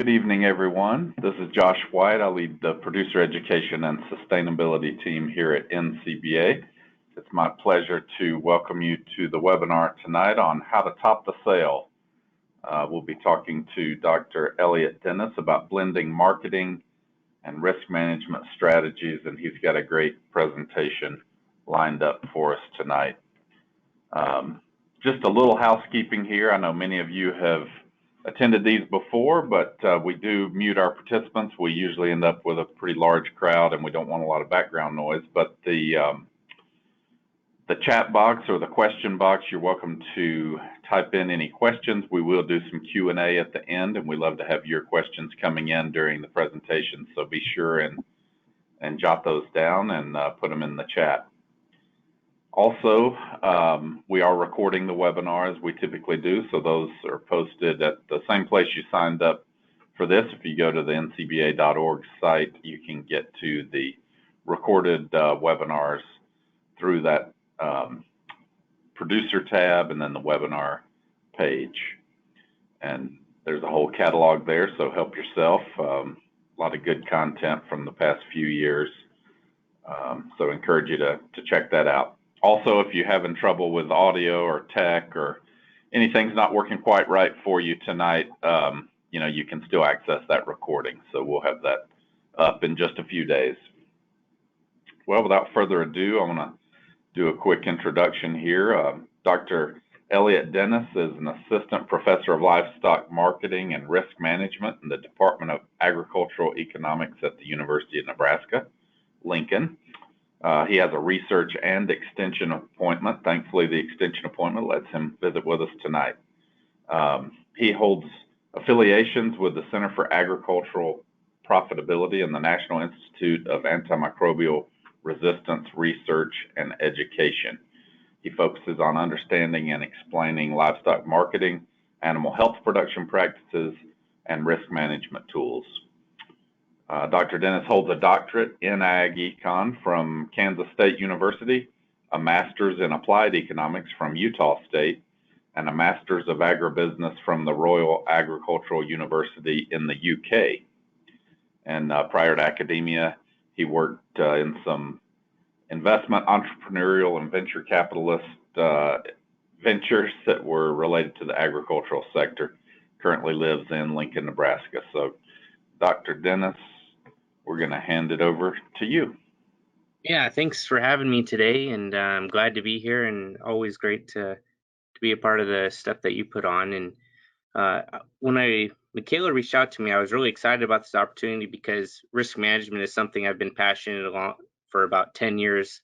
Good evening, everyone. This is Josh White. I lead the Producer Education and Sustainability team here at NCBA. It's my pleasure to welcome you to the webinar tonight on how to top the sale. We'll be talking to Dr. Elliot Dennis about blending marketing and risk management strategies, and he's got a great presentation lined up for us tonight. Just a little housekeeping here. I know many of you have attended these before, but we do mute our participants. We usually end up with a pretty large crowd and we don't want a lot of background noise, but the chat box or the question box, you're welcome to type in any questions. We will do some Q&A at the end, and we love to have your questions coming in during the presentation, so be sure and jot those down and put them in the chat. Also, we are recording the webinar as we typically do, so those are posted at the same place you signed up for this. If you go to the ncba.org site, you can get to the recorded webinars through that producer tab and then the webinar page. And there's a whole catalog there, so help yourself. A lot of good content from the past few years, so I encourage you to check that out. Also, if you're having trouble with audio or tech or anything's not working quite right for you tonight, you can still access that recording. So we'll have that up in just a few days. Well, without further ado, I want to do a quick introduction here. Dr. Elliot Dennis is an assistant professor of livestock marketing and risk management in the Department of Agricultural Economics at the University of Nebraska, Lincoln. He has a research and extension appointment. Thankfully, the extension appointment lets him visit with us tonight. He holds affiliations with the Center for Agricultural Profitability and the National Institute of Antimicrobial Resistance Research and Education. He focuses on understanding and explaining livestock marketing, animal health production practices, and risk management tools. Dr. Dennis holds a doctorate in Ag Econ from Kansas State University, a master's in applied economics from Utah State, and a master's of agribusiness from the Royal Agricultural University in the UK. And prior to academia, he worked in some investment, entrepreneurial, and venture capitalist ventures that were related to the agricultural sector. Currently lives in Lincoln, Nebraska. So, Dr. Dennis, we're going to hand it over to you. Yeah, thanks for having me today, and I'm glad to be here, and always great to be a part of the stuff that you put on. And when Michaela reached out to me, I was really excited about this opportunity because risk management is something I've been passionate about for about 10 years,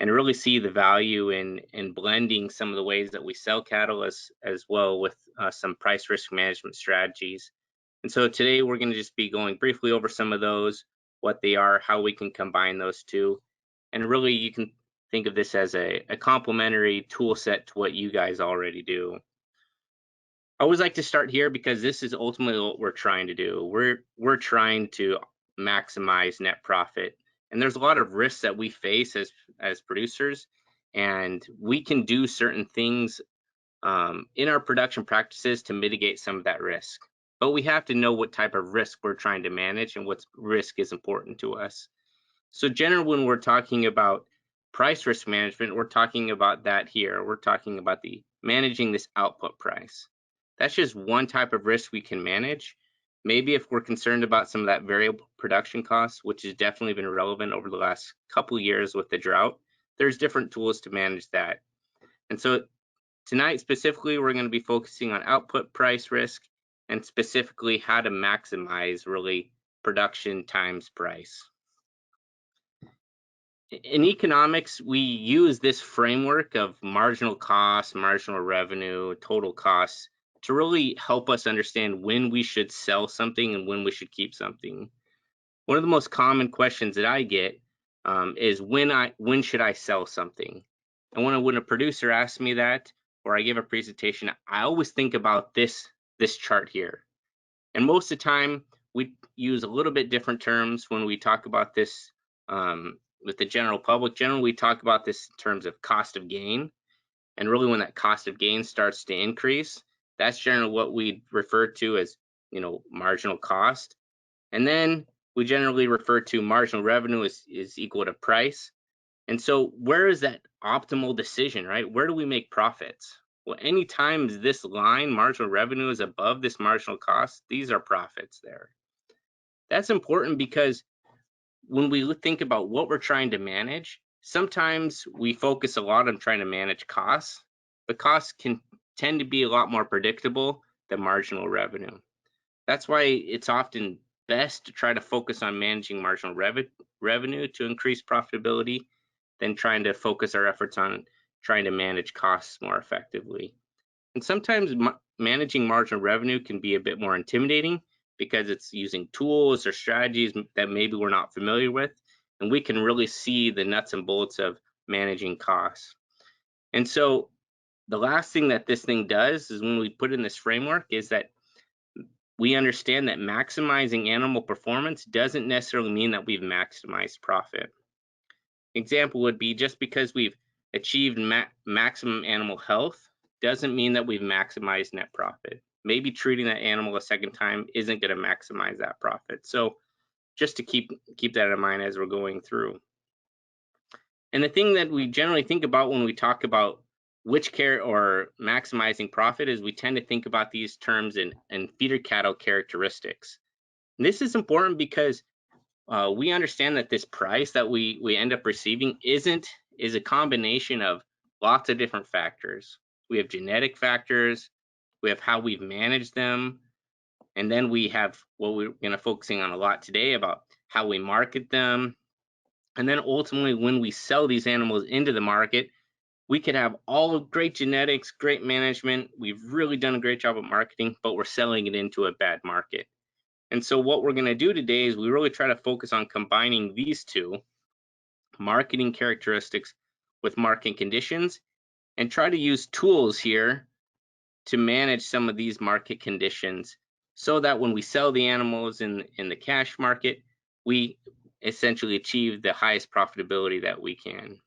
and really see the value in blending some of the ways that we sell cattle as well with some price risk management strategies. And so today we're going to just be going briefly over some of those, what they are, how we can combine those two. And really you can think of this as a complementary tool set to what you guys already do. I always like to start here because this is ultimately what we're trying to do. We're trying to maximize net profit. And there's a lot of risks that we face as producers, and we can do certain things in our production practices to mitigate some of that risk. But we have to know what type of risk we're trying to manage and what risk is important to us. So generally, when we're talking about price risk management, we're talking about that here. We're talking about managing this output price. That's just one type of risk we can manage. Maybe if we're concerned about some of that variable production costs, which has definitely been relevant over the last couple of years with the drought, there's different tools to manage that. And so tonight specifically, we're going to be focusing on output price risk, and specifically how to maximize really production times price. In economics, we use this framework of marginal cost, marginal revenue, total costs to really help us understand when we should sell something and when we should keep something. One of the most common questions that I get is when should I sell something? And when a producer asks me that, or I give a presentation, I always think about this chart here. And most of the time, we use a little bit different terms when we talk about this with the general public. Generally, we talk about this in terms of cost of gain. And really, when that cost of gain starts to increase, that's generally what we refer to as marginal cost. And then we generally refer to marginal revenue is equal to price. And so where is that optimal decision, right? Where do we make profits? Well, anytime this line, marginal revenue, is above this marginal cost, these are profits there. That's important because when we think about what we're trying to manage, sometimes we focus a lot on trying to manage costs, but costs can tend to be a lot more predictable than marginal revenue. That's why it's often best to try to focus on managing marginal revenue to increase profitability than trying to focus our efforts on trying to manage costs more effectively. And sometimes managing marginal revenue can be a bit more intimidating because it's using tools or strategies that maybe we're not familiar with, and we can really see the nuts and bolts of managing costs. And so the last thing that this thing does is when we put in this framework is that we understand that maximizing animal performance doesn't necessarily mean that we've maximized profit. Example would be just because we've achieved maximum animal health doesn't mean that we've maximized net profit. Maybe treating that animal a second time isn't going to maximize that profit. So just to keep that in mind as we're going through. And the thing that we generally think about when we talk about which care or maximizing profit is we tend to think about these terms in feeder cattle characteristics. And this is important because we understand that this price that we end up receiving is a combination of lots of different factors. We have genetic factors, we have how we've managed them, and then we have what we're going to focusing on a lot today about how we market them. And then ultimately, when we sell these animals into the market, we could have all of great genetics, great management. We've really done a great job of marketing, but we're selling it into a bad market. And so what we're going to do today is we really try to focus on combining these two, marketing characteristics with market conditions, and try to use tools here to manage some of these market conditions so that when we sell the animals in the cash market, we essentially achieve the highest profitability that we can.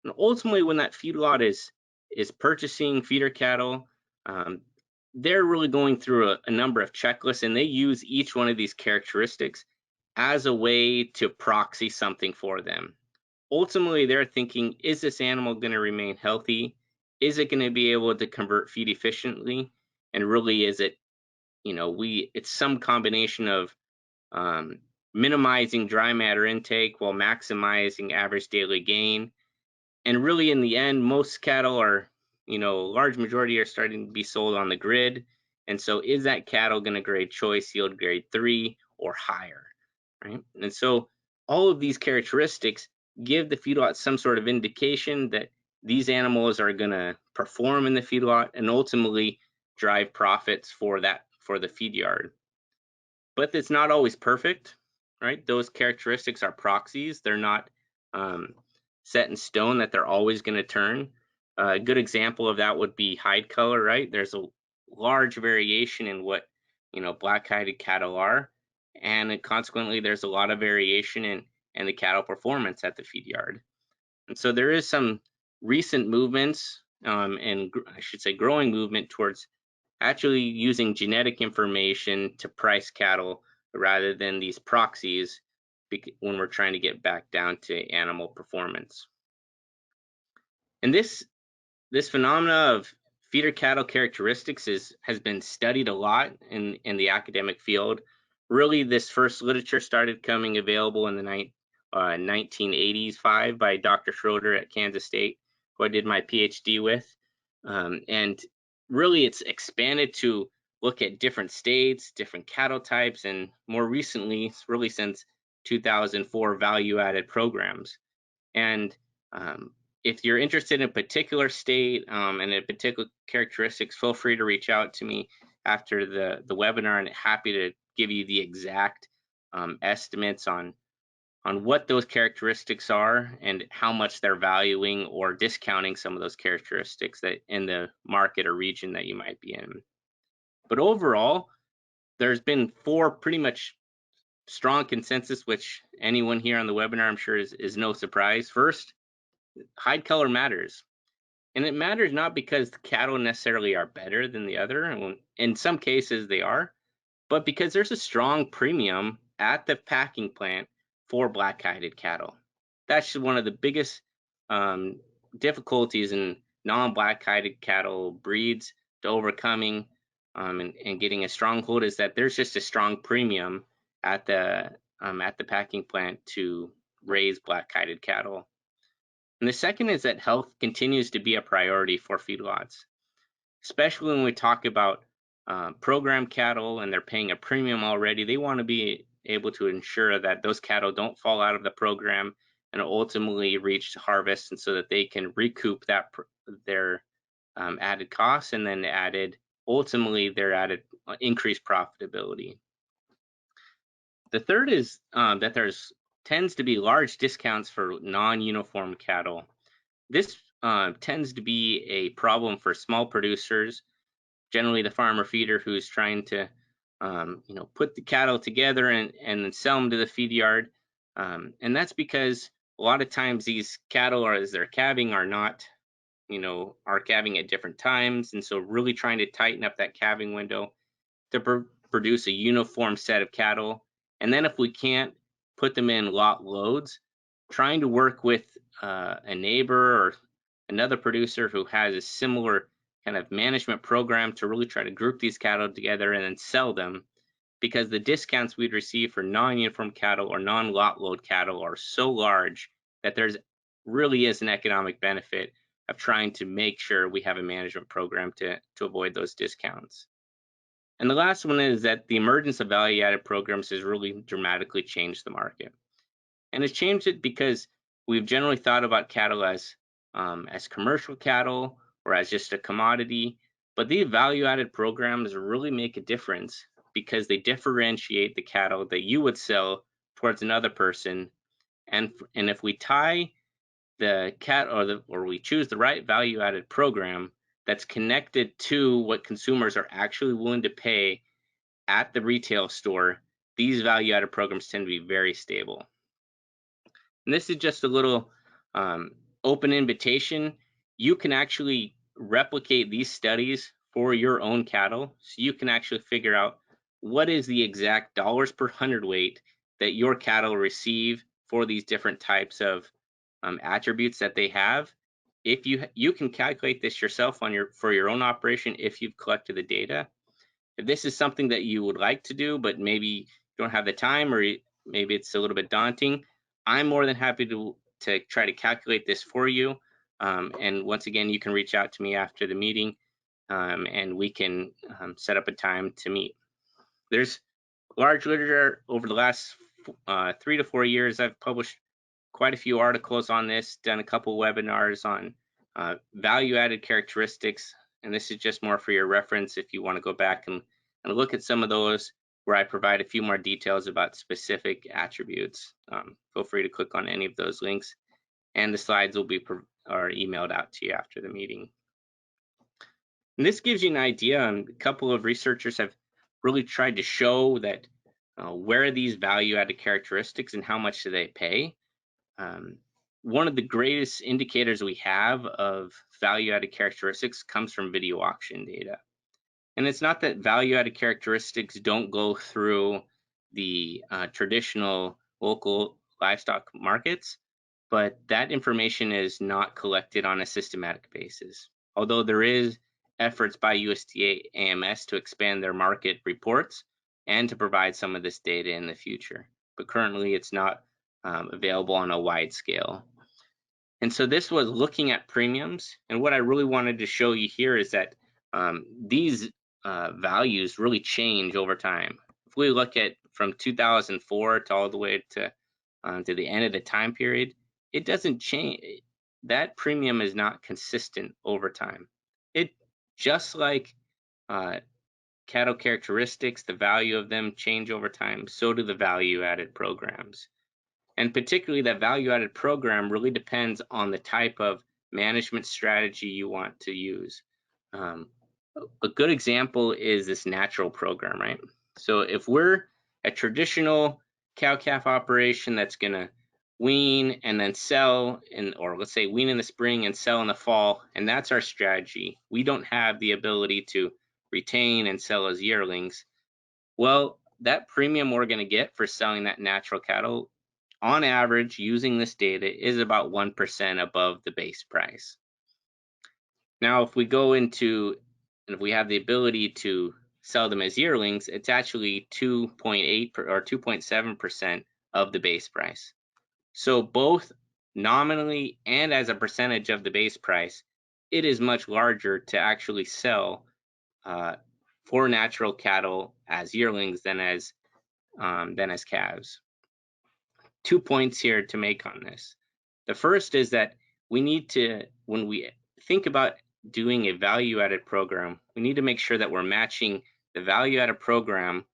And ultimately, when that feedlot is purchasing feeder cattle, they're really going through a number of checklists, and they use each one of these characteristics as a way to proxy something for them. Ultimately, they're thinking, is this animal going to remain healthy? Is it going to be able to convert feed efficiently? And really, is it, it's some combination of minimizing dry matter intake while maximizing average daily gain. And really, in the end, most cattle are, large majority are starting to be sold on the grid. And so is that cattle going to grade choice yield grade 3 or higher, right? And so all of these characteristics give the feedlot some sort of indication that these animals are going to perform in the feedlot and ultimately drive profits for the feed yard. But it's not always perfect, right? Those characteristics are proxies. They're not set in stone that they're always going to turn. A good example of that would be hide color, right? There's a large variation in what black-hided cattle are, and consequently there's a lot of variation in the cattle performance at the feed yard. And so there is some recent movements, and I should say growing movement towards actually using genetic information to price cattle rather than these proxies when we're trying to get back down to animal performance. And this phenomena of feeder cattle characteristics has been studied a lot in the academic field. Really, this first literature started coming available in the 1985 by Dr. Schroeder at Kansas State, who I did my PhD with. And really, it's expanded to look at different states, different cattle types, and more recently, really since 2004, value-added programs. And if you're interested in a particular state and in particular characteristics, feel free to reach out to me after the webinar, and happy to give you the exact estimates on what those characteristics are and how much they're valuing or discounting some of those characteristics that in the market or region that you might be in. But overall, there's been 4 pretty much strong consensus, which anyone here on the webinar I'm sure is no surprise. First, hide color matters. And it matters not because the cattle necessarily are better than the other, and in some cases they are, but because there's a strong premium at the packing plant for black-hided cattle. That's one of the biggest um, difficulties in non-black-hided cattle breeds to overcoming and getting a stronghold is that there's just a strong premium at the packing plant to raise black-hided cattle. And the second is that health continues to be a priority for feedlots, especially when we talk about program cattle and they're paying a premium already. They want to be able to ensure that those cattle don't fall out of the program and ultimately reach harvest, and so that they can recoup their added costs and then ultimately their added increased profitability. The third is that there's tends to be large discounts for non-uniform cattle. This tends to be a problem for small producers, generally the farmer feeder who's trying to put the cattle together and then sell them to the feed yard. And that's because a lot of times these cattle, or as they're calving, are not, are calving at different times. And so really trying to tighten up that calving window to produce a uniform set of cattle. And then if we can't put them in lot loads, trying to work with a neighbor or another producer who has a similar kind of management program to really try to group these cattle together and then sell them, because the discounts we'd receive for non-uniform cattle or non-lot load cattle are so large that there's really is an economic benefit of trying to make sure we have a management program to avoid those discounts. And the last one is that the emergence of value-added programs has really dramatically changed the market. And it's changed it because we've generally thought about cattle as commercial cattle or as just a commodity, but these value-added programs really make a difference because they differentiate the cattle that you would sell towards another person. And if we tie the or we choose the right value-added program that's connected to what consumers are actually willing to pay at the retail store, these value-added programs tend to be very stable. And this is just a little open invitation. You can actually replicate these studies for your own cattle, so you can actually figure out what is the exact dollars per hundredweight that your cattle receive for these different types of attributes that they have. If you can calculate this yourself for your own operation if you've collected the data. If this is something that you would like to do, but maybe you don't have the time, or maybe it's a little bit daunting, I'm more than happy to try to calculate this for you. And once again, you can reach out to me after the meeting, and we can set up a time to meet. There's large literature over the last 3 to 4 years. I've published quite a few articles on this, done a couple webinars on value-added characteristics, and this is just more for your reference if you want to go back and look at some of those where I provide a few more details about specific attributes. Feel free to click on any of those links, and the slides will be emailed out to you after the meeting. And this gives you an idea, and a couple of researchers have really tried to show that where are these value-added characteristics and how much do they pay. One of the greatest indicators we have of value-added characteristics comes from video auction data. And it's not that value-added characteristics don't go through the traditional local livestock markets, but that information is not collected on a systematic basis. Although there is efforts by USDA AMS to expand their market reports and to provide some of this data in the future, but currently it's not available on a wide scale. And so this was looking at premiums, and what I really wanted to show you here is that these values really change over time. If we look at from 2004 to all the way to the end of the time period, it doesn't change. That premium is not consistent over time. It just like cattle characteristics, the value of them change over time, so do the value-added programs. And particularly that value-added program really depends on the type of management strategy you want to use. A good example is this natural program, right? So if we're a traditional cow-calf operation that's gonna wean and then sell, or let's say wean in the spring and sell in the fall, and that's our strategy, we don't have the ability to retain and sell as yearlings. Well, that premium we're going to get for selling that natural cattle, on average, using this data, is about 1% above the base price. Now, if we go into, and if we have the ability to sell them as yearlings, it's actually 2.8 or 2.7% of the base price. So both nominally and as a percentage of the base price, it is much larger to actually sell for natural cattle as yearlings than as calves. 2 points here to make on this. The first is that we need to, when we think about doing a value-added program, we need to make sure that we're matching the value-added program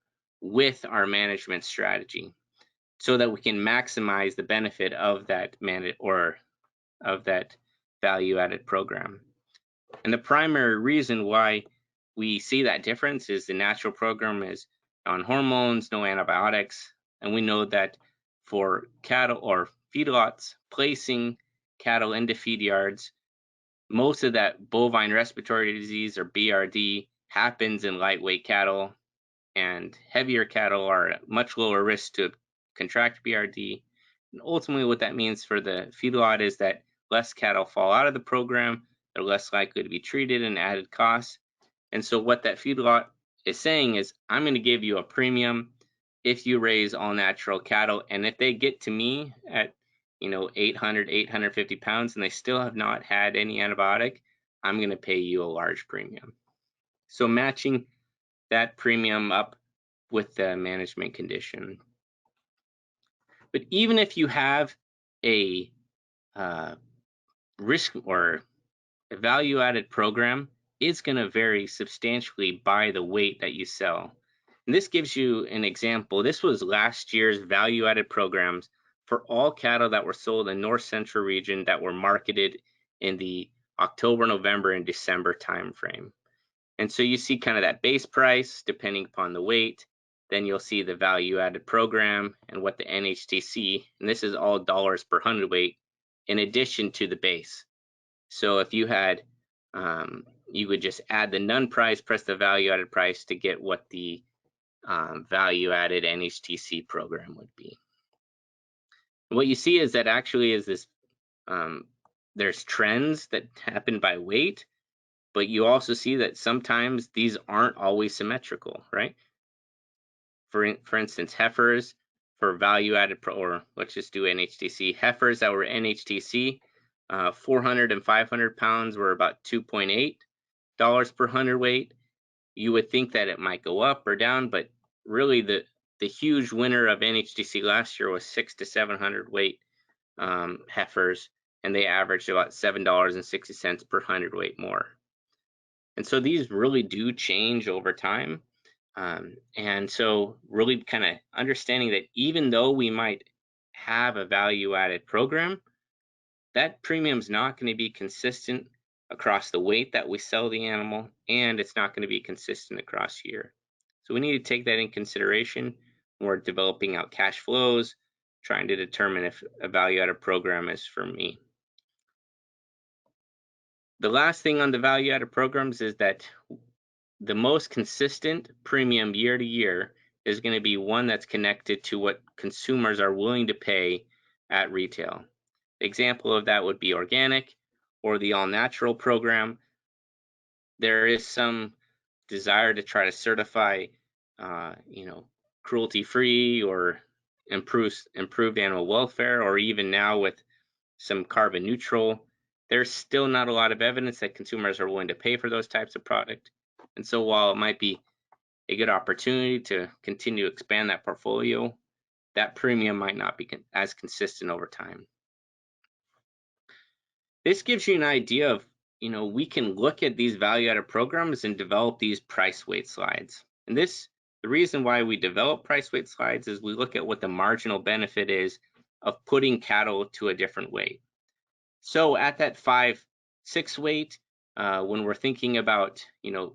with our management strategy, so that we can maximize the benefit of that value-added program. And the primary reason why we see that difference is the natural program is on hormones, no antibiotics, and we know that for cattle or feedlots placing cattle into feed yards, most of that bovine respiratory disease, or BRD, happens in lightweight cattle, and heavier cattle are at much lower risk to contract BRD. And ultimately, what that means for the feedlot is that less cattle fall out of the program, they're less likely to be treated and added costs. And so what that feedlot is saying is, I'm going to give you a premium if you raise all natural cattle, and if they get to me at 800, 850 pounds and they still have not had any antibiotic, I'm going to pay you a large premium. So matching that premium up with the management condition. But even if you have a risk or a value-added program, it's going to vary substantially by the weight that you sell. And this gives you an example. This was last year's value-added programs for all cattle that were sold in North Central region that were marketed in the October, November, and December timeframe. And so you see kind of that base price depending upon the weight. Then you'll see the value-added program and what the NHTC, and this is all dollars per hundredweight in addition to the base. So if you had, you would just add the none price, press the value-added price to get what the value-added NHTC program would be. And what you see is that actually is this, there's trends that happen by weight, but you also see that sometimes these aren't always symmetrical, right? For instance, heifers for value-added, or let's just do NHTC. Heifers that were NHTC, 400 and 500 pounds were about $2.8 per hundredweight. You would think that it might go up or down, but really the huge winner of NHTC last year was 600 to 700 weight heifers, and they averaged about $7.60 per hundredweight more. And so these really do change over time. And so really kind of understanding that even though we might have a value-added program, that premium is not going to be consistent across the weight that we sell the animal, and it's not going to be consistent across year. So we need to take that in consideration when we're developing out cash flows, trying to determine if a value-added program is for me. The last thing on the value-added programs is that the most consistent premium year to year is going to be one that's connected to what consumers are willing to pay at retail. Example of that would be organic or the all natural program. There is some desire to try to certify, cruelty-free or improved animal welfare, or even now with some carbon neutral. There's still not a lot of evidence that consumers are willing to pay for those types of product. And so while it might be a good opportunity to continue to expand that portfolio, that premium might not be as consistent over time. This gives you an idea of, we can look at these value-added programs and develop these price weight slides. And the reason why we develop price weight slides is we look at what the marginal benefit is of putting cattle to a different weight. So at that 5-6 weight, when we're thinking about,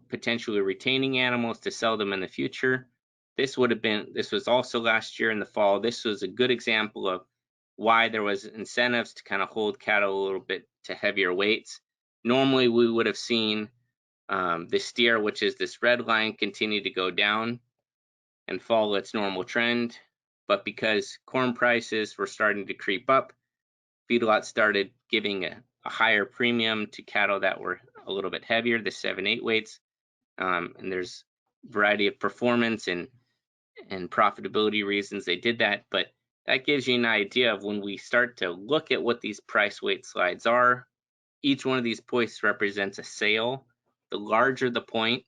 potentially retaining animals to sell them in the future, this was also last year in the fall. This was a good example of why there was incentives to kind of hold cattle a little bit to heavier weights. Normally, we would have seen the steer, which is this red line, continue to go down. and follow its normal trend. But because corn prices were starting to creep up, feedlots started giving a higher premium to cattle that were a little bit heavier, the 7/8 weights. And there's a variety of performance and profitability reasons they did that. But that gives you an idea of when we start to look at what these price weight slides are. Each one of these points represents a sale. The larger the point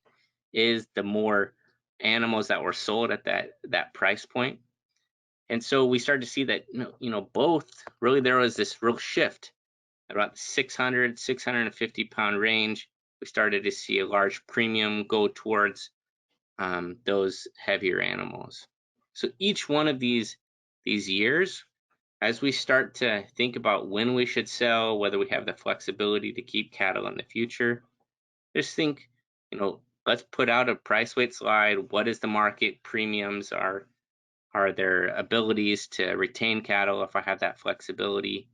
is, the more animals that were sold at that price point. And so we started to see that, both really, there was this real shift about 600, 650 pound range. We started to see a large premium go towards those heavier animals. So each one of these years, as we start to think about when we should sell, whether we have the flexibility to keep cattle in the future, just think, let's put out a price weight slide. What is the market premiums? Are there abilities to retain cattle if I have that flexibility?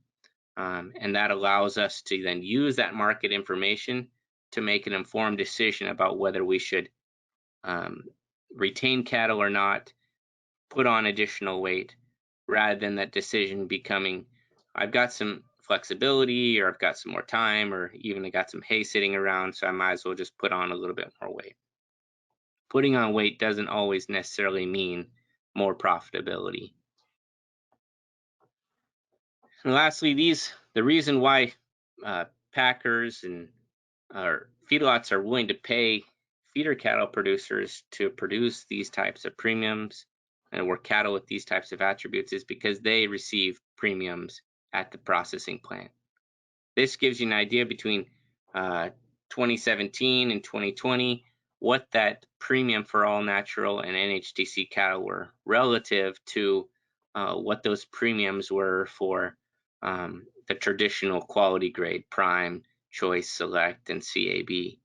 And that allows us to then use that market information to make an informed decision about whether we should retain cattle or not, put on additional weight, rather than that decision becoming, I've got some flexibility, or I've got some more time, or even I got some hay sitting around, so I might as well just put on a little bit more weight. Putting on weight doesn't always necessarily mean more profitability. And lastly, the reason why packers and feedlots are willing to pay feeder cattle producers to produce these types of premiums and work cattle with these types of attributes is because they receive premiums at the processing plant. This gives you an idea between 2017 and 2020 what that premium for all natural and NHTC cattle were relative to what those premiums were for the traditional quality grade prime, choice, select, and CAB.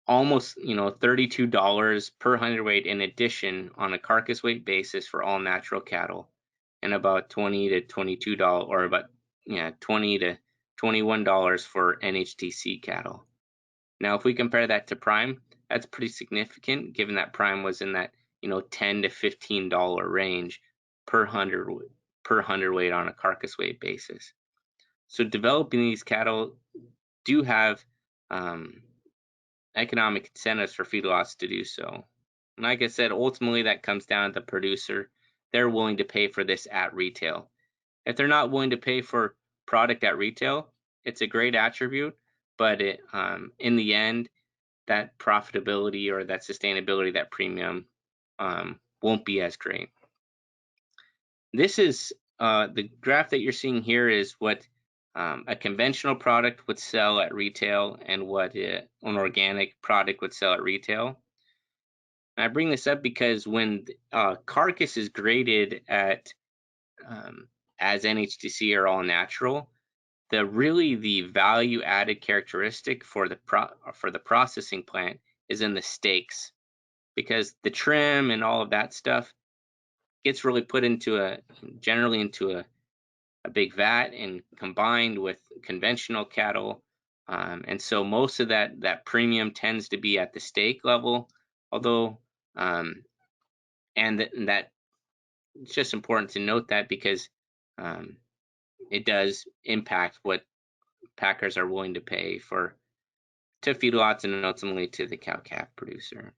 Almost, $32 per hundredweight in addition on a carcass weight basis for all natural cattle, and about $20 to $22, or about $20 to $21 for NHTC cattle. Now, if we compare that to prime, that's pretty significant, given that prime was in that $10 to $15 range per hundredweight on a carcass weight basis. So developing these cattle do have economic incentives for feedlots to do so. And like I said, ultimately that comes down to the producer. They're willing to pay for this at retail. If they're not willing to pay for product at retail, it's a great attribute, but in the end, that profitability or that sustainability, that premium, won't be as great. This is the graph that you're seeing here is what a conventional product would sell at retail and what an organic product would sell at retail. And I bring this up because when carcass is graded at as NHTC or all natural, the value added characteristic for the processing plant is in the steaks, because the trim and all of that stuff gets really put generally into a big vat and combined with conventional cattle. And so most of that premium tends to be at the steak level, although, and that it's just important to note that because it does impact what packers are willing to pay to feedlots and ultimately to the cow-calf producer.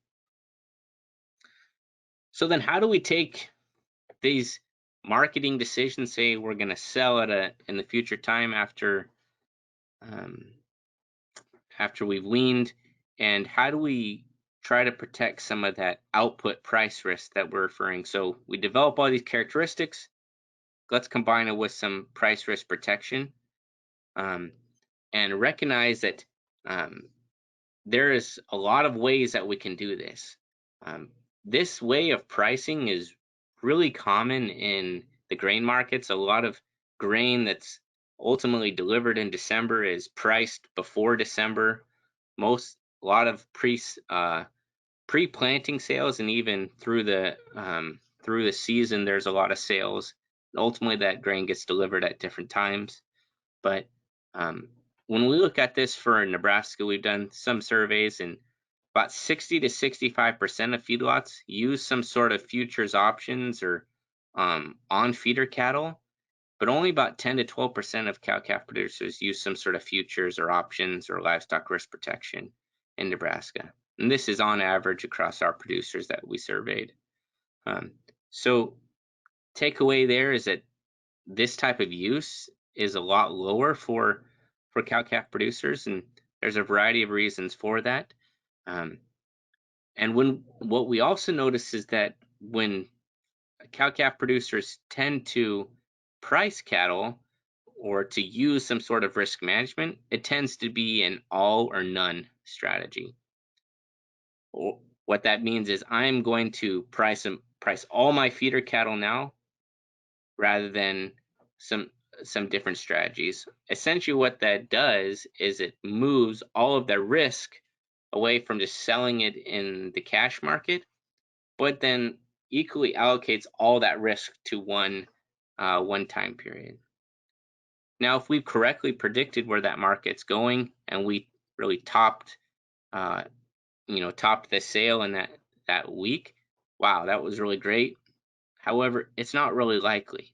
So then how do we take these marketing decisions, say we're going to sell in the future time after we've weaned, and how do we try to protect some of that output price risk that we're referring? So we develop all these characteristics. Let's combine it with some price risk protection, and recognize that there is a lot of ways that we can do this. This way of pricing is really common in the grain markets. A lot of grain that's ultimately delivered in December is priced before December. A lot of pre-planting sales, and even through the season, there's a lot of sales. Ultimately, that grain gets delivered at different times. But when we look at this for Nebraska, we've done some surveys, and about 60 to 65% of feedlots use some sort of futures options or on feeder cattle, but only about 10 to 12% of cow-calf producers use some sort of futures or options or livestock risk protection in Nebraska. And this is on average across our producers that we surveyed. So takeaway there is that this type of use is a lot lower for cow-calf producers, and there's a variety of reasons for that. And what we also notice is that when cow-calf producers tend to price cattle or to use some sort of risk management, it tends to be an all or none strategy. What that means is I'm going to price all my feeder cattle now rather than some different strategies. Essentially what that does is it moves all of the risk away from just selling it in the cash market, but then equally allocates all that risk to one time period. Now, if we've correctly predicted where that market's going and we really topped the sale in that week, wow, that was really great. However, it's not really likely.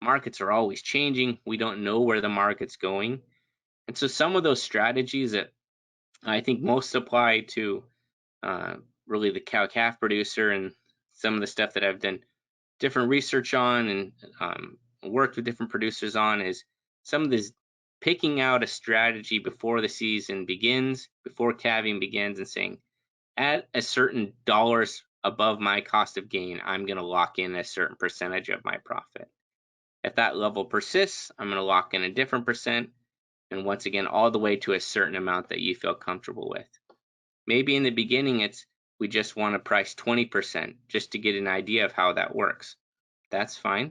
Markets are always changing. We don't know where the market's going. And so some of those strategies that I think most apply to really the cow-calf producer, and some of the stuff that I've done different research on and worked with different producers on, is some of this picking out a strategy before the season begins, before calving begins, and saying, at a certain dollars above my cost of gain, I'm going to lock in a certain percentage of my profit. If that level persists, I'm going to lock in a different percent, and once again, all the way to a certain amount that you feel comfortable with. Maybe in the beginning, we just want to price 20% just to get an idea of how that works. That's fine.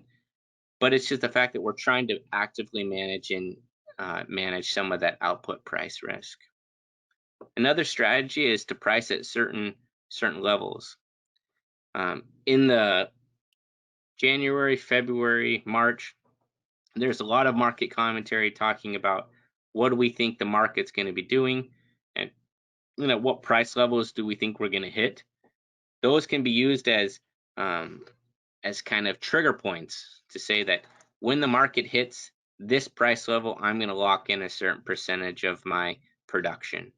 But it's just the fact that we're trying to actively manage and manage some of that output price risk. Another strategy is to price at certain levels. In the January, February, March, there's a lot of market commentary talking about what do we think the market's going to be doing, and what price levels do we think we're going to hit. Those can be used as kind of trigger points to say that when the market hits this price level, I'm going to lock in a certain percentage of my production.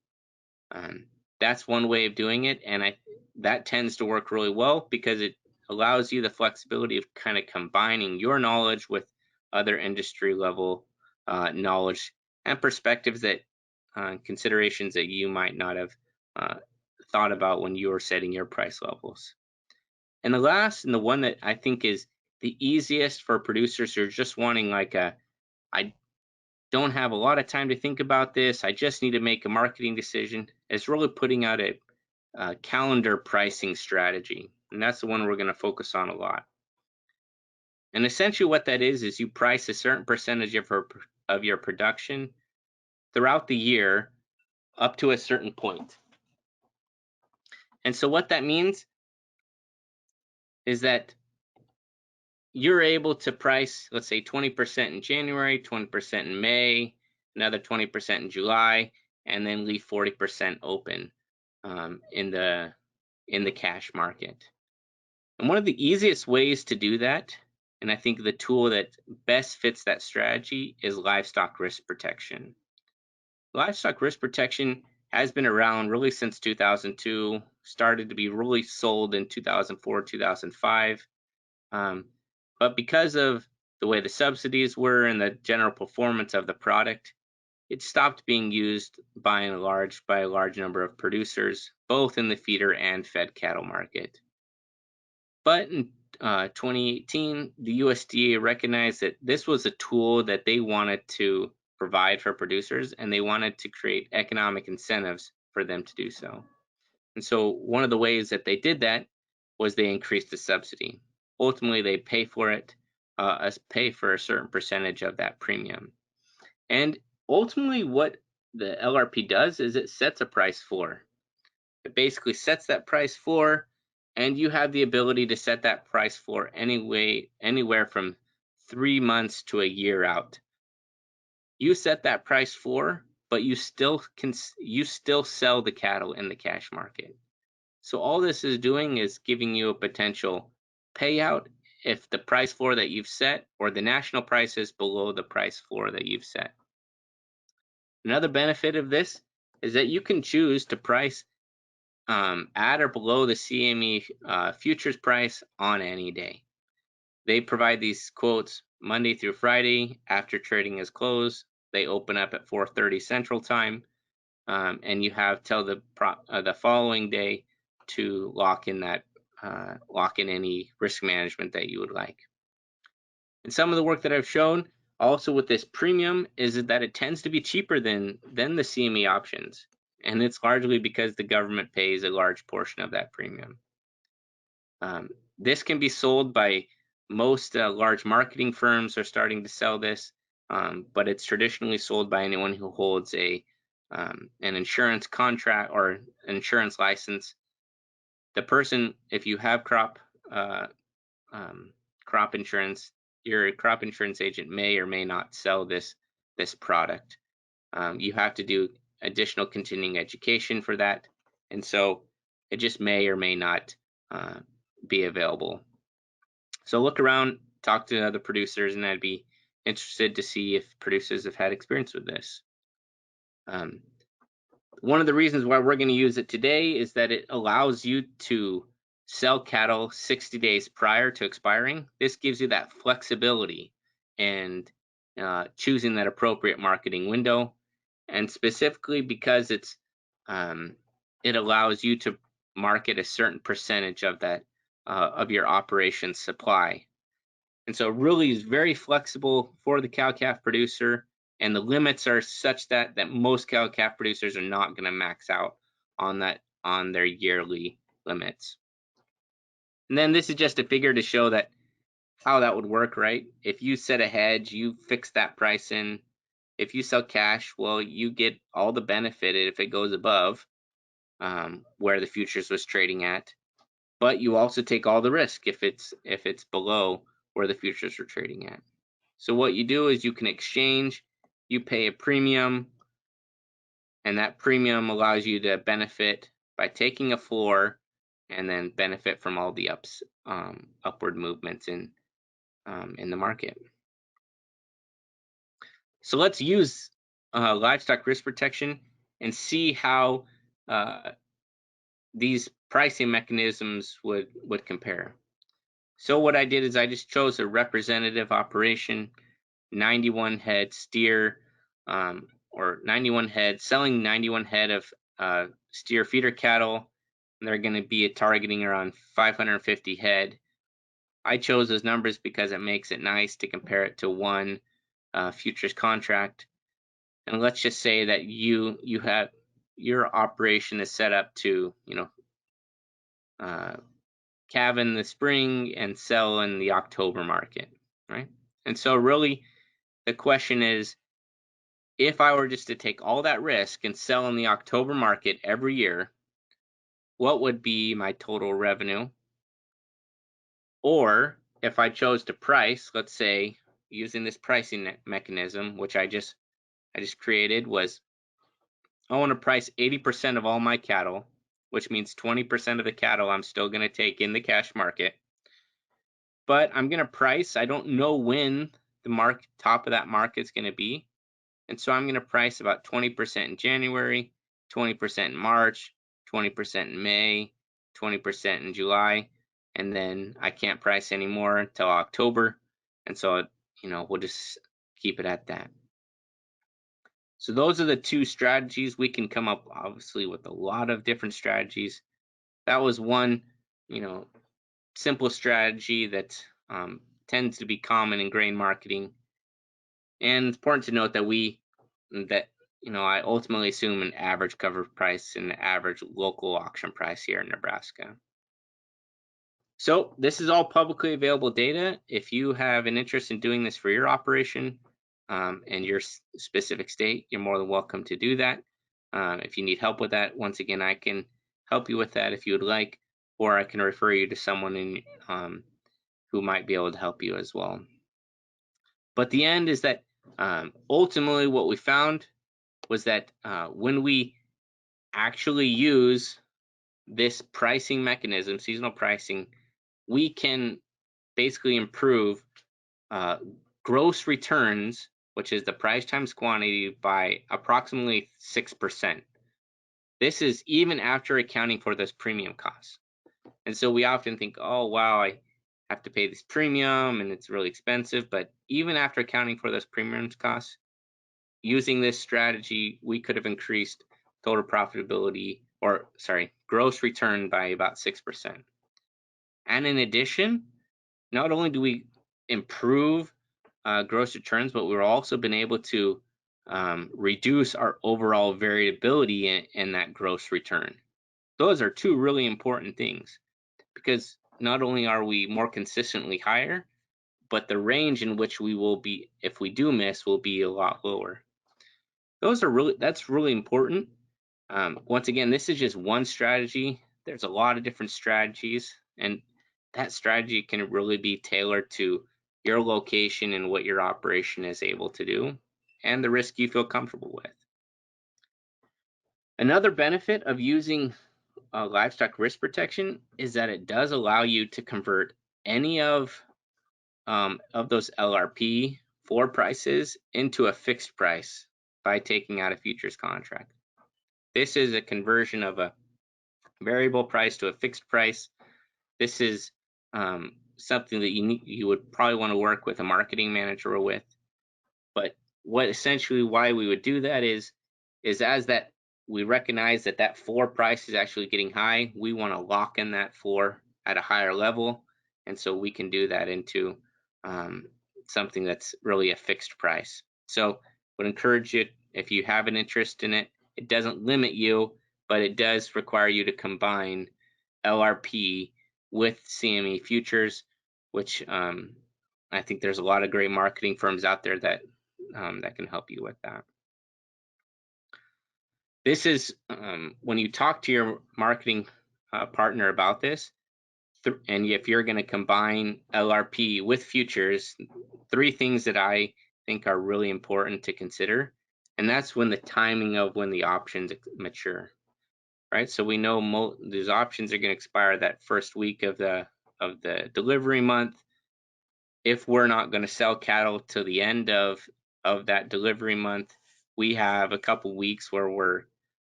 That's one way of doing it, and that tends to work really well because it allows you the flexibility of kind of combining your knowledge with other industry level knowledge and perspectives that considerations that you might not have thought about when you were setting your price levels. And the last, and the one that I think is the easiest for producers who are just wanting I don't have a lot of time to think about this, I just need to make a marketing decision, is really putting out a calendar pricing strategy. And that's the one we're going to focus on a lot. And essentially what that is you price a certain percentage of your production throughout the year up to a certain point. And so what that means is that you're able to price, let's say 20% in January, 20% in May, another 20% in July, and then leave 40% open in the cash market. And one of the easiest ways to do that, and I think the tool that best fits that strategy, is livestock risk protection. Livestock risk protection has been around really since 2002, started to be really sold in 2004, 2005. But because of the way the subsidies were and the general performance of the product, it stopped being used by a large number of producers, both in the feeder and fed cattle market. But in 2018, the USDA recognized that this was a tool that they wanted to provide for producers, and they wanted to create economic incentives for them to do so. And so one of the ways that they did that was they increased the subsidy. Ultimately, they pay for it, pay for a certain percentage of that premium. And ultimately, what the LRP does is it sets a price floor. It basically sets that price floor, and you have the ability to set that price floor anywhere from 3 months to a year out. You set that price floor, but you still sell the cattle in the cash market. So all this is doing is giving you a potential payout if the price floor that you've set or the national price is below the price floor that you've set. Another benefit of this is that you can choose to price at or below the CME futures price on any day. They provide these quotes Monday through Friday after trading is closed. They open up at 4:30 Central Time, and you have till the following day to lock in any risk management that you would like. And some of the work that I've shown also with this premium is that it tends to be cheaper than the CME options, and it's largely because the government pays a large portion of that premium. This can be sold by most large marketing firms are starting to sell this, but it's traditionally sold by anyone who holds an insurance contract or insurance license. The person, if you have crop insurance, your crop insurance agent may or may not sell this product. You have to do additional continuing education for that, and so it just may or may not be available. So look around, talk to other producers, and I'd be interested to see if producers have had experience with this. One of the reasons why we're going to use it today is that it allows you to sell cattle 60 days prior to expiring. This gives you that flexibility and choosing that appropriate marketing window, and specifically because it allows you to market a certain percentage of that of your operation's supply. And so really is very flexible for the cow-calf producer, and the limits are such that most cow-calf producers are not going to max out on their yearly limits. And then this is just a figure to show that how that would work, right? If you set a hedge, you fix that price in. If you sell cash, well, you get all the benefit if it goes above where the futures was trading at, but you also take all the risk if it's below where the futures were trading at. So what you do is you can exchange, you pay a premium, and that premium allows you to benefit by taking a floor and then benefit from all the upward movements in the market. So let's use livestock risk protection and see how these pricing mechanisms would compare. So what I did is I just chose a representative operation, 91 head steer, or 91 head, selling 91 head of steer feeder cattle. And they're going to be targeting around 550 head. I chose those numbers because it makes it nice to compare it to one futures contract. And let's just say that you have your operation is set up to calve in the spring and sell in the October market, right? And so really the question is, if I were just to take all that risk and sell in the October market every year, what would be my total revenue? Or if I chose to price, let's say using this pricing mechanism, which I just created, was I want to price 80% of all my cattle, which means 20% of the cattle I'm still going to take in the cash market. But I'm going to price, I don't know when the top of that market is going to be. And so I'm going to price about 20% in January, 20% in March, 20% in May, 20% in July, and then I can't price anymore until October. And so, we'll just keep it at that. So those are the two strategies. We can come up obviously with a lot of different strategies. That was one, simple strategy that tends to be common in grain marketing. And it's important to note that I ultimately assume an average cover price and the average local auction price here in Nebraska. So this is all publicly available data. If you have an interest in doing this for your operation and your specific state, you're more than welcome to do that. If you need help with that, once again, I can help you with that if you would like, or I can refer you to someone who might be able to help you as well. But the end is that ultimately what we found was that when we actually use this pricing mechanism, seasonal pricing, we can basically improve gross returns, which is the price times quantity, by approximately 6%. This is even after accounting for those premium costs. And so we often think, oh, wow, I have to pay this premium and it's really expensive. But even after accounting for those premiums costs, using this strategy, we could have increased total profitability, or sorry, gross return by about 6%. And in addition, not only do we improve gross returns, but we've also been able to reduce our overall variability in that gross return. Those are two really important things, because not only are we more consistently higher, but the range in which we will be, if we do miss, will be a lot lower. That's really important. Once again, this is just one strategy. There's a lot of different strategies, and that strategy can really be tailored to your location and what your operation is able to do, and the risk you feel comfortable with. Another benefit of using livestock risk protection is that it does allow you to convert any of those LRP floor prices into a fixed price by taking out a futures contract. This is a conversion of a variable price to a fixed price. This is something that you would probably want to work with a marketing manager with. But why we would do that is as that we recognize that floor price is actually getting high, we want to lock in that floor at a higher level, and so we can do that into something that's really a fixed price. So would encourage you, if you have an interest in it, it doesn't limit you, but it does require you to combine LRP with CME futures, which I think there's a lot of great marketing firms out there that can help you with that. This is when you talk to your marketing partner about this, and if you're going to combine LRP with futures, 3 things that I think are really important to consider, and that's when the timing of when the options mature, right? So we know these options are going to expire that first week of the delivery month. If we're not going to sell cattle to the end of that delivery month, we have a couple weeks where we're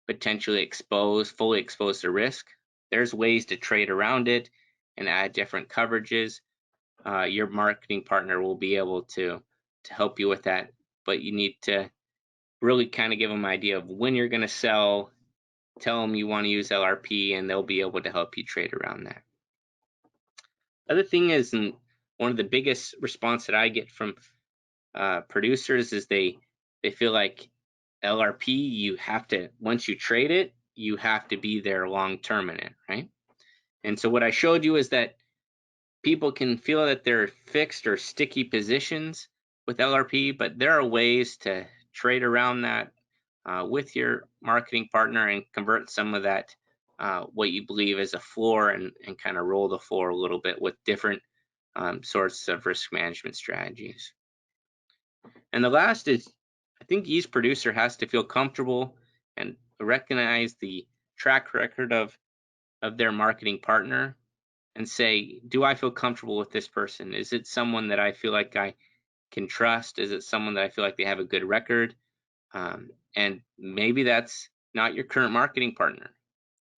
potentially fully exposed to risk. There's ways to trade around it and add different coverages. Your marketing partner will be able to help you with that, but you need to really kind of give them an idea of when you're going to sell, tell them you want to use LRP, and they'll be able to help you trade around that. Other thing is, and one of the biggest response that I get from producers is they feel like LRP, you have to, once you trade it, you have to be there long term in it, right? And so what I showed you is that people can feel that they're fixed or sticky positions with LRP, but there are ways to trade around that with your marketing partner and convert some of that, what you believe is a floor, and kind of roll the floor a little bit with different sorts of risk management strategies. And the last is, I think each producer has to feel comfortable and recognize the track record of their marketing partner and say, do I feel comfortable with this person? Is it someone that I feel like I can trust? Is it someone that I feel like they have a good record? And maybe that's not your current marketing partner.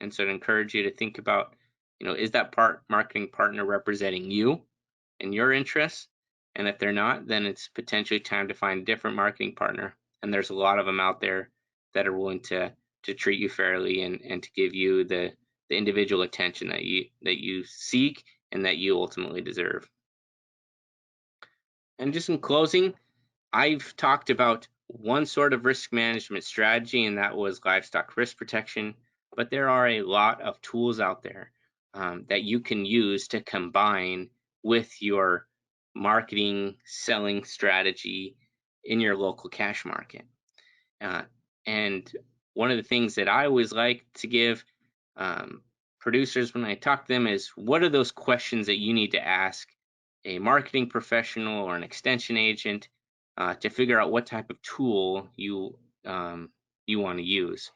And so I'd encourage you to think about, is that marketing partner representing you and your interests? And if they're not, then it's potentially time to find a different marketing partner. And there's a lot of them out there that are willing to treat you fairly and to give you the individual attention that you seek and that you ultimately deserve. And just in closing, I've talked about one sort of risk management strategy, and that was livestock risk protection. But there are a lot of tools out there that you can use to combine with your marketing, selling strategy in your local cash market. And one of the things that I always like to give producers when I talk to them is, what are those questions that you need to ask a marketing professional or an extension agent to figure out what type of tool you you want to use.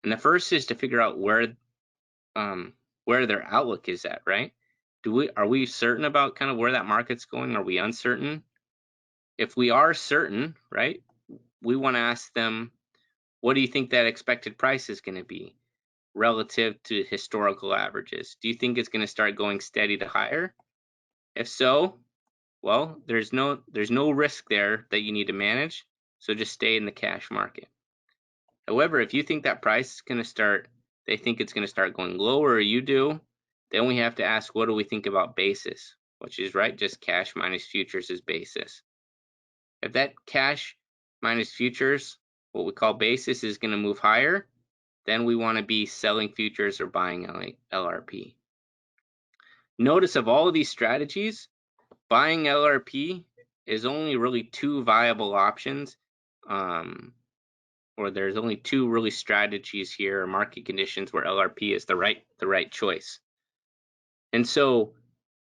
And the first is to figure out where their outlook is at, right? Are we certain about kind of where that market's going? Are we uncertain? If we are certain, right, we want to ask them, what do you think that expected price is going to be relative to historical averages? Do you think it's going to start going steady to higher? If so, well, there's no risk there that you need to manage, so just stay in the cash market. However, if you think that price is going to start, they think it's going to start going lower, or you do, then we have to ask, what do we think about basis? Which is, right, just cash minus futures is basis. If that cash minus futures, what we call basis, is going to move higher, then we want to be selling futures or buying LRP. Notice of all of these strategies, buying LRP is only really two viable options, or there's only two really strategies here, or market conditions, where LRP is the right choice. And so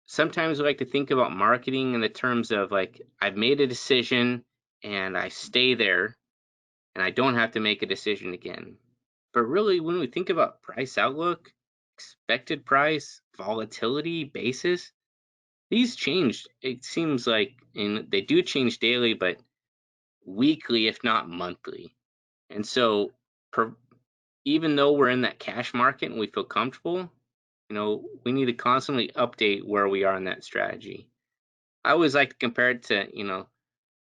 sometimes we like to think about marketing in the terms of, like, I've made a decision and I stay there and I don't have to make a decision again. But really, when we think about price outlook, expected price, volatility, basis, these change. It seems like, and they do change daily, but weekly, if not monthly. And so even though we're in that cash market and we feel comfortable, we need to constantly update where we are in that strategy. I always like to compare it to,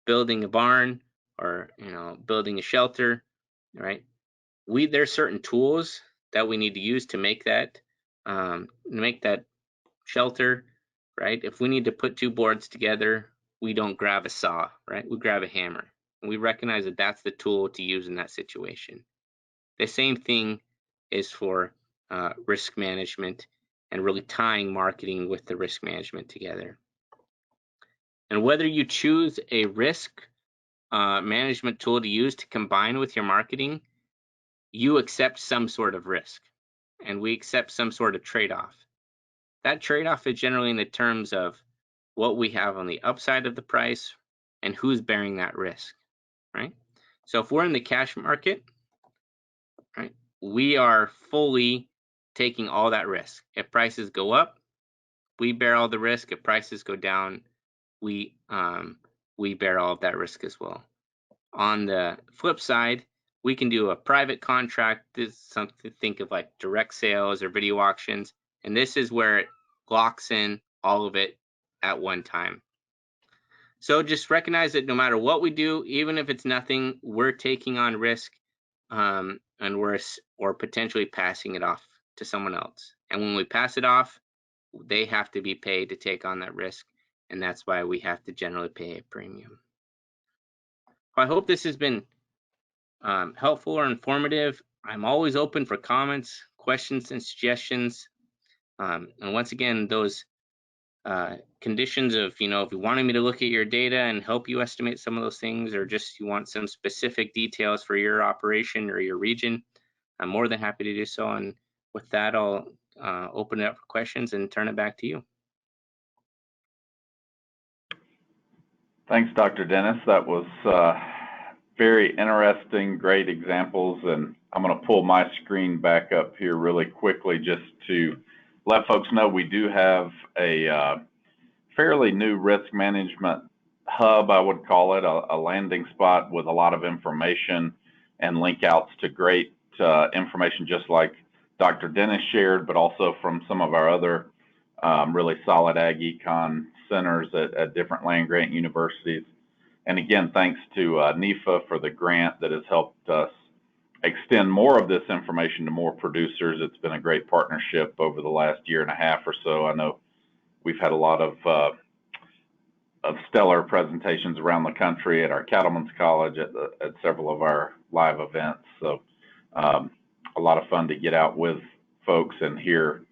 building a barn, or, building a shelter, right? There's certain tools that we need to use to make that shelter, right? If we need to put two boards together, we don't grab a saw, right? We grab a hammer. And we recognize that that's the tool to use in that situation. The same thing is for risk management, and really tying marketing with the risk management together. And whether you choose a risk management tool to use to combine with your marketing, you accept some sort of risk, and we accept some sort of trade-off. That trade-off is generally in the terms of what we have on the upside of the price and who's bearing that risk, right? So if we're in the cash market, right, we are fully taking all that risk. If prices go up, we bear all the risk. If prices go down, we bear all of that risk as well. On the flip side, we can do a private contract. This is something to think of like direct sales or video auctions, and this is where it locks in all of it at one time. So just recognize that no matter what we do, even if it's nothing, we're taking on risk, and or potentially passing it off to someone else. And when we pass it off, they have to be paid to take on that risk, and that's why we have to generally pay a premium. I hope this has been helpful or informative. I'm always open for comments, questions, and suggestions. And once again, those conditions of, if you wanted me to look at your data and help you estimate some of those things, or just you want some specific details for your operation or your region, I'm more than happy to do so. And with that, I'll open it up for questions and turn it back to you. Thanks, Dr. Dennis. That was very interesting, great examples. And I'm going to pull my screen back up here really quickly just to let folks know we do have a fairly new risk management hub, I would call it, a landing spot with a lot of information and link outs to great information, just like Dr. Dennis shared, but also from some of our other really solid ag econ centers at different land grant universities. And again, thanks to NEFA for the grant that has helped us extend more of this information to more producers. It's been a great partnership over the last year and a half or so. I know we've had a lot of stellar presentations around the country at our Cattlemen's College, at several of our live events. So a lot of fun to get out with folks and hear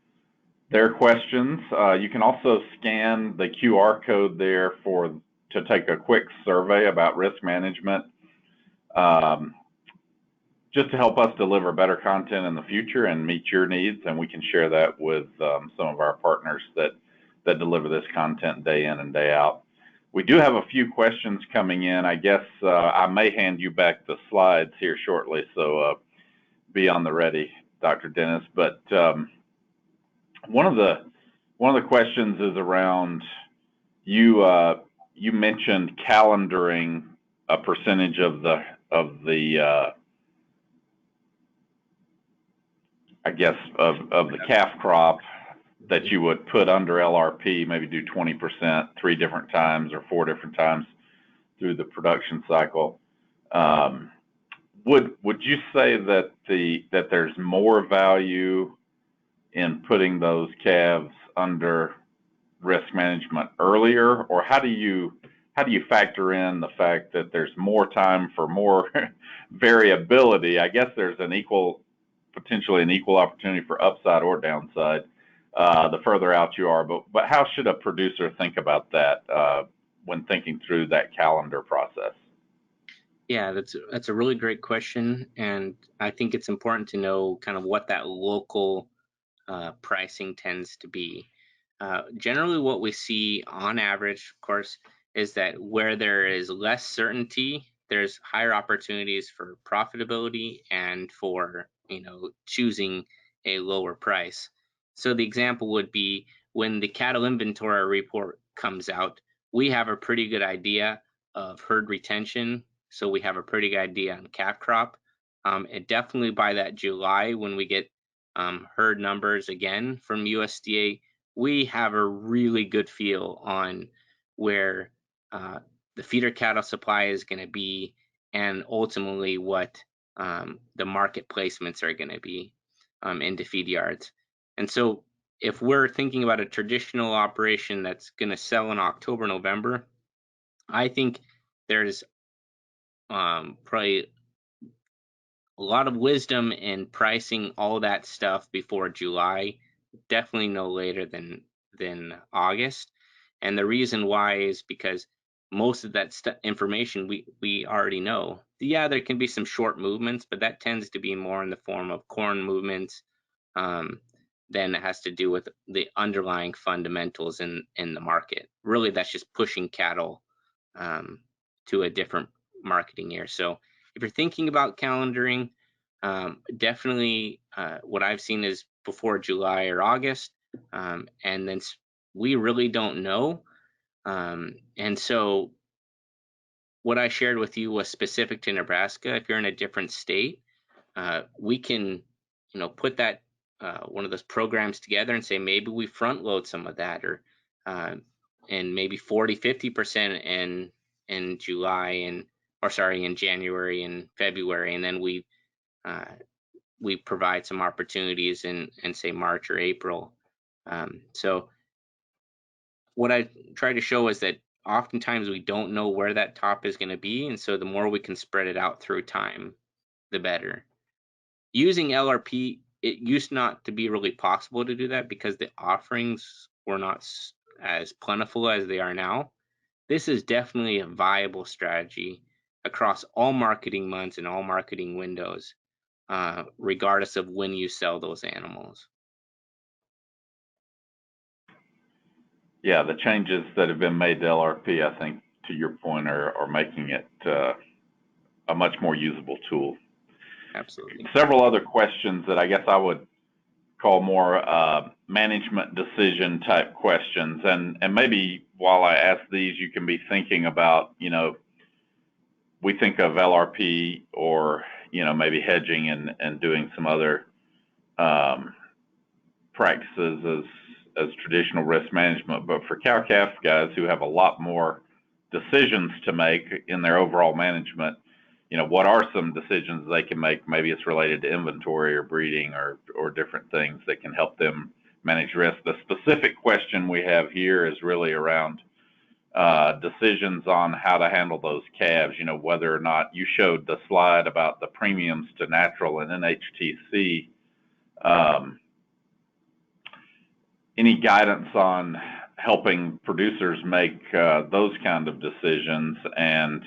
their questions. You can also scan the QR code there to take a quick survey about risk management, just to help us deliver better content in the future and meet your needs. And we can share that with some of our partners that deliver this content day in and day out. We do have a few questions coming in. I guess I may hand you back the slides here shortly, so be on the ready, Dr. Dennis. But one of the questions is around you. You mentioned calendaring a percentage of the I guess of the calf crop that you would put under LRP, maybe do 20% 3 different times or 4 different times through the production cycle. Would you say that there's more value in putting those calves under risk management earlier, or how do you factor in the fact that there's more time for more variability? I guess there's potentially an equal opportunity for upside or downside the further out you are, but how should a producer think about that when thinking through that calendar process? Yeah, that's a really great question, and I think it's important to know kind of what that local pricing tends to be. Generally, what we see on average, of course, is that where there is less certainty, there's higher opportunities for profitability and for choosing a lower price. So the example would be when the cattle inventory report comes out, we have a pretty good idea of herd retention, so we have a pretty good idea on calf crop. And definitely by that July, when we get herd numbers again from USDA, we have a really good feel on where the feeder cattle supply is going to be, and ultimately what the market placements are going to be into feed yards. And so if we're thinking about a traditional operation that's going to sell in October, November, I think there's probably a lot of wisdom in pricing all that stuff before July, definitely no later than August. And the reason why is because most of that information we already know. Yeah, there can be some short movements, but that tends to be more in the form of corn movements than it has to do with the underlying fundamentals in the market. Really, that's just pushing cattle to a different marketing year. So if you're thinking about calendaring, definitely what I've seen is before July or August, and then we really don't know. And so what I shared with you was specific to Nebraska. If you're in a different state, we can, put that one of those programs together and say maybe we front load some of that, or and maybe 40-50% in July in January and February, and then we provide some opportunities in say March or April. So what I try to show is that oftentimes we don't know where that top is going to be, and so the more we can spread it out through time, the better. Using LRP, it used not to be really possible to do that because the offerings were not as plentiful as they are now. This is definitely a viable strategy across all marketing months and all marketing windows, regardless of when you sell those animals. Yeah, the changes that have been made to LRP, I think, to your point, are making it a much more usable tool. Absolutely. Several other questions that I guess I would call more management decision type questions, and maybe while I ask these, you can be thinking about, we think of LRP or maybe hedging and doing some other practices as traditional risk management, but for cow-calf guys who have a lot more decisions to make in their overall management, what are some decisions they can make? Maybe it's related to inventory or breeding or different things that can help them manage risk. The specific question we have here is really around decisions on how to handle those calves, whether or not you showed the slide about the premiums to natural and NHTC. Any guidance on helping producers make those kind of decisions? And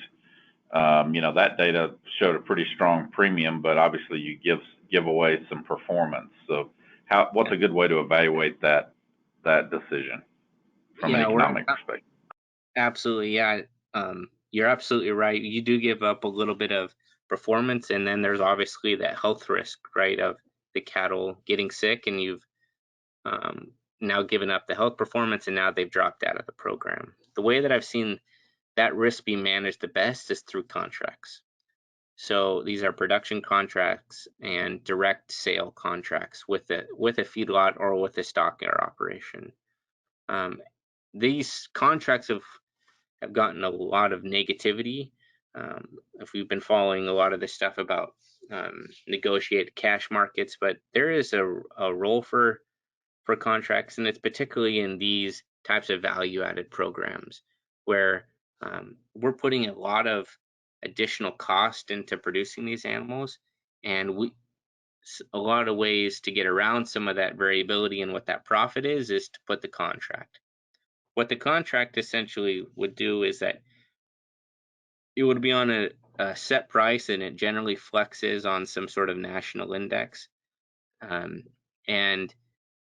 that data showed a pretty strong premium, but obviously you give away some performance. So what's a good way to evaluate that decision from an economic perspective? Absolutely, yeah. You're absolutely right. You do give up a little bit of performance, and then there's obviously that health risk, right, of the cattle getting sick, and you've um, now given up the health performance, and now they've dropped out of the program. The way that I've seen that risk be managed the best is through contracts. So these are production contracts and direct sale contracts with a feedlot or with a stockyard operation. Um, these contracts have gotten a lot of negativity. If we've been following a lot of this stuff about negotiate cash markets, but there is a role for contracts, and it's particularly in these types of value-added programs where we're putting a lot of additional cost into producing these animals, and a lot of ways to get around some of that variability and what that profit is to put the contract. What the contract essentially would do is that it would be on a set price, and it generally flexes on some sort of national index. Um, and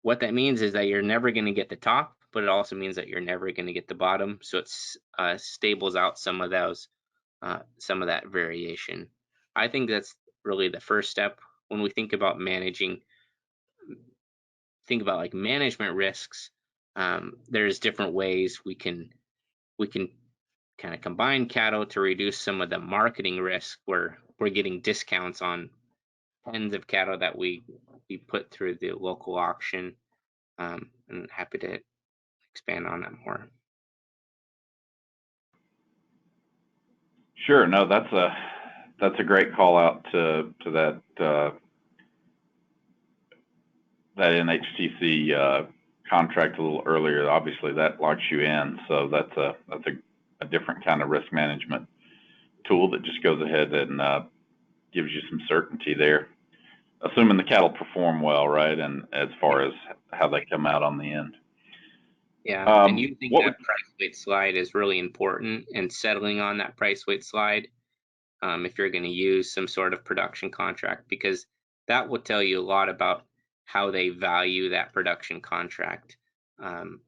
what that means is that you're never going to get the top, but it also means that you're never going to get the bottom. So it's stables out some of that variation. I think that's really the first step when we think about think about like management risks. There's different ways we can kind of combine cattle to reduce some of the marketing risk where we're getting discounts on tens of cattle that we put through the local auction. And happy to expand on that more. Sure. No, that's a great call out to that NHTC contract a little earlier. Obviously, that locks you in, so that's a different kind of risk management tool that just goes ahead and gives you some certainty there, assuming the cattle perform well, right? And as far as how they come out on the end. Yeah, and you think What would that price weight slide is really important, and settling on that price weight slide if you're going to use some sort of production contract, because that will tell you a lot about how they value that production contract.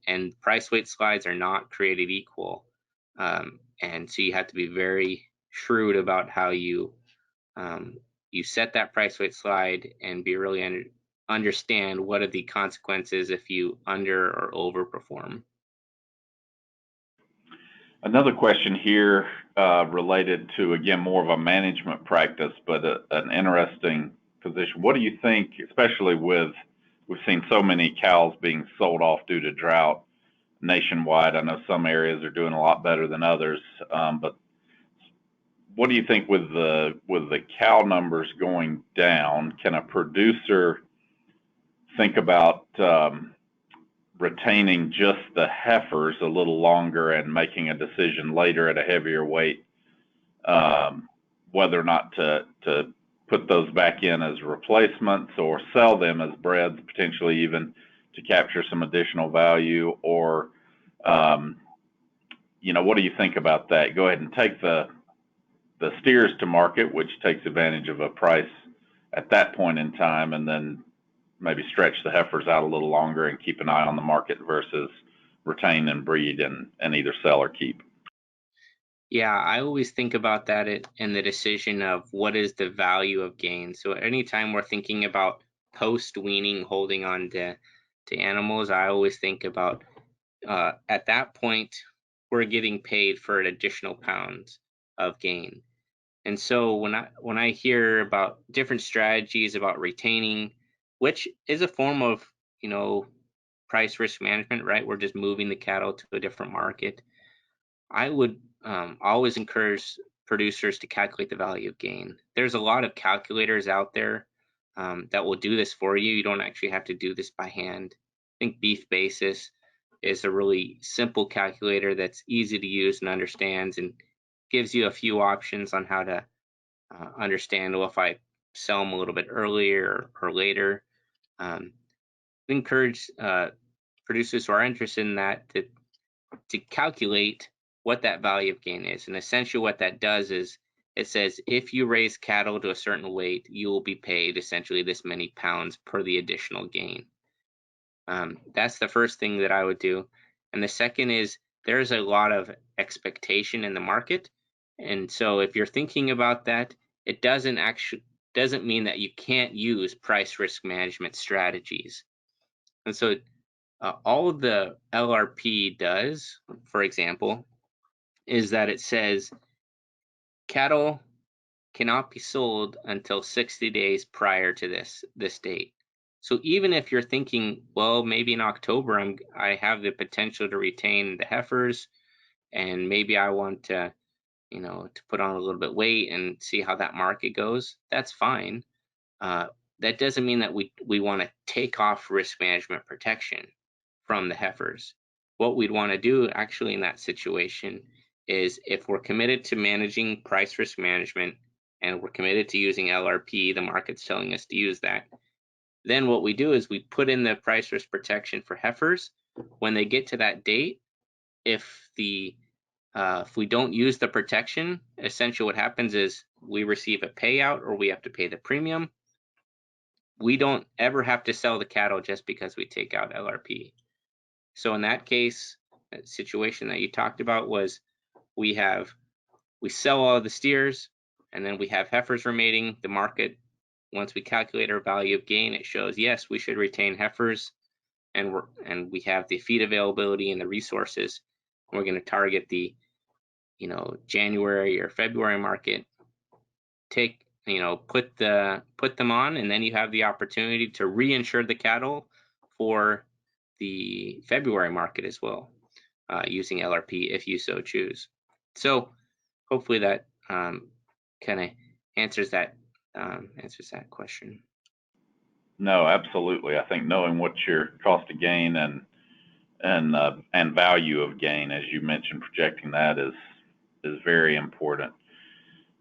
And price weight slides are not created equal. And so you have to be very shrewd about how um, you set that price weight slide and be really understand what are the consequences if you under or overperform. Another question here related to, again, more of a management practice, but an interesting position. What do you think, especially we've seen so many cows being sold off due to drought nationwide? I know some areas are doing a lot better than others, but what do you think with the cow numbers going down? Can a producer think about retaining just the heifers a little longer and making a decision later at a heavier weight, whether or not to put those back in as replacements or sell them as breds, potentially even to capture some additional value? Or, what do you think about that? Go ahead and take the steers to market, which takes advantage of a price at that point in time, and then maybe stretch the heifers out a little longer and keep an eye on the market versus retain and breed and either sell or keep. Yeah, I always think about that in the decision of what is the value of gain. So anytime we're thinking about post weaning holding on to animals, I always think about at that point we're getting paid for an additional pounds of gain. And so when I hear about different strategies about retaining, which is a form of you know price risk management, right? We're just moving the cattle to a different market. I would always encourage producers to calculate the value of gain. There's a lot of calculators out there that will do this for you. You don't actually have to do this by hand. I think Beef Basis is a really simple calculator that's easy to use and understands, and gives you a few options on how to understand, well, if I sell them a little bit earlier or later. Um, encourage producers who are interested in that to calculate what that value of gain is. And essentially what that does is it says if you raise cattle to a certain weight, you will be paid essentially this many pounds per the additional gain. That's the first thing that I would do. And the second is there's a lot of expectation in the market. And so if you're thinking about that, it doesn't mean that you can't use price risk management strategies. And so all the LRP does, for example, is that it says cattle cannot be sold until 60 days prior to this date. So even if you're thinking, well, maybe in October I have the potential to retain the heifers, and maybe I want to, to put on a little bit weight and see how that market goes, that's fine. Uh, that doesn't mean that we want to take off risk management protection from the heifers. What we'd want to do actually in that situation is, if we're committed to managing price risk management and we're committed to using LRP, the market's telling us to use that, then what we do is we put in the price risk protection for heifers. When they get to that date, if we don't use the protection, essentially what happens is we receive a payout or we have to pay the premium. We don't ever have to sell the cattle just because we take out LRP. So in that case, that situation that you talked about was we sell all of the steers, and then we have heifers remaining. The market, once we calculate our value of gain, it shows, yes, we should retain heifers, and we have the feed availability and the resources. We're going to target the January or February market. Put them on, and then you have the opportunity to reinsure the cattle for the February market as well, using LRP if you so choose. So hopefully that kind of answers that question. No, absolutely. I think knowing what your cost of gain and value of gain, as you mentioned, projecting that is very important.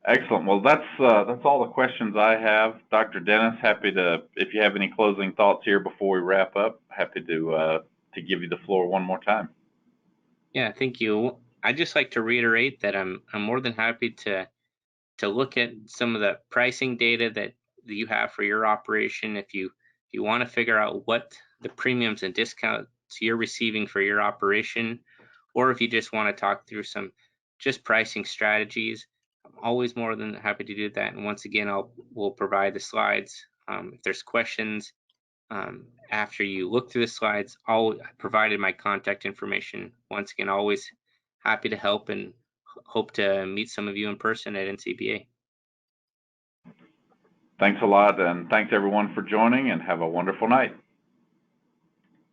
Excellent. Well, that's all the questions I have. Dr. Dennis, happy to, if you have any closing thoughts here before we wrap up, happy to give you the floor one more time. Yeah, thank you. I'd just like to reiterate that I'm more than happy to look at some of the pricing data that you have for your operation. If you want to figure out what the premiums and discounts you're receiving for your operation, or if you just want to talk through some just pricing strategies, I'm always more than happy to do that. And once again, we'll provide the slides. If there's questions after you look through the slides, I provided my contact information. Once again, always happy to help, and hope to meet some of you in person at NCBA. Thanks a lot, and thanks everyone for joining, and have a wonderful night.